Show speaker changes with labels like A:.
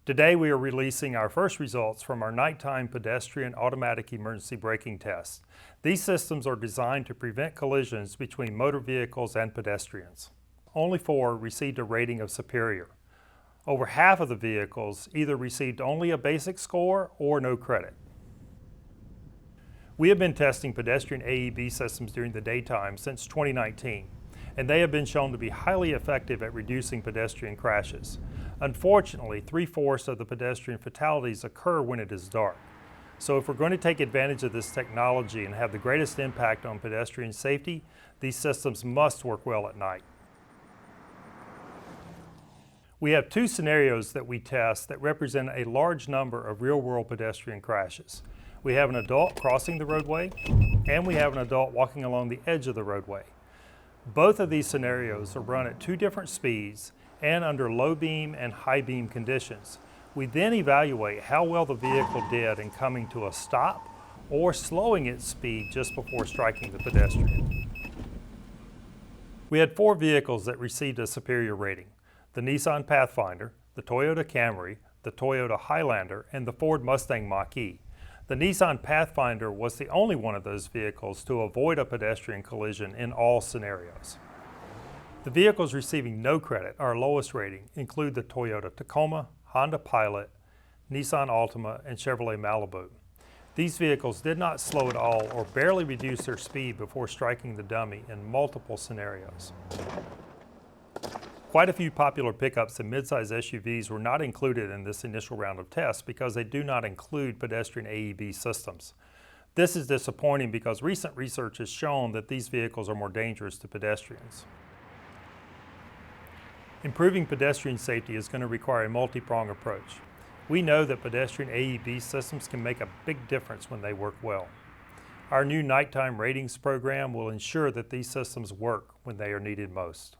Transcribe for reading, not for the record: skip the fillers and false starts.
A: Today we are releasing our first results from our nighttime pedestrian automatic emergency braking test. These systems are designed to prevent collisions between motor vehicles and pedestrians. Only 4 received a rating of superior. Over half of the vehicles either received only a basic score or no credit. We have been testing pedestrian AEB systems during the daytime since 2019, and they have been shown to be highly effective at reducing pedestrian crashes. Unfortunately, 3/4 of the pedestrian fatalities occur when it is dark. So if we're going to take advantage of this technology and have the greatest impact on pedestrian safety, these systems must work well at night. We have 2 scenarios that we test that represent a large number of real-world pedestrian crashes. We have an adult crossing the roadway, and we have an adult walking along the edge of the roadway. Both of these scenarios are run at 2 different speeds and under low beam and high beam conditions. We then evaluate how well the vehicle did in coming to a stop or slowing its speed just before striking the pedestrian. We had 4 vehicles that received a superior rating: the Nissan Pathfinder, the Toyota Camry, the Toyota Highlander, and the Ford Mustang Mach-E. The Nissan Pathfinder was the only one of those vehicles to avoid a pedestrian collision in all scenarios. The vehicles receiving no credit, our lowest rating, include the Toyota Tacoma, Honda Pilot, Nissan Altima, and Chevrolet Malibu. These vehicles did not slow at all or barely reduce their speed before striking the dummy in multiple scenarios. Quite a few popular pickups and midsize SUVs were not included in this initial round of tests because they do not include pedestrian AEB systems. This is disappointing because recent research has shown that these vehicles are more dangerous to pedestrians. Improving pedestrian safety is going to require a multi-pronged approach. We know that pedestrian AEB systems can make a big difference when they work well. Our new nighttime ratings program will ensure that these systems work when they are needed most.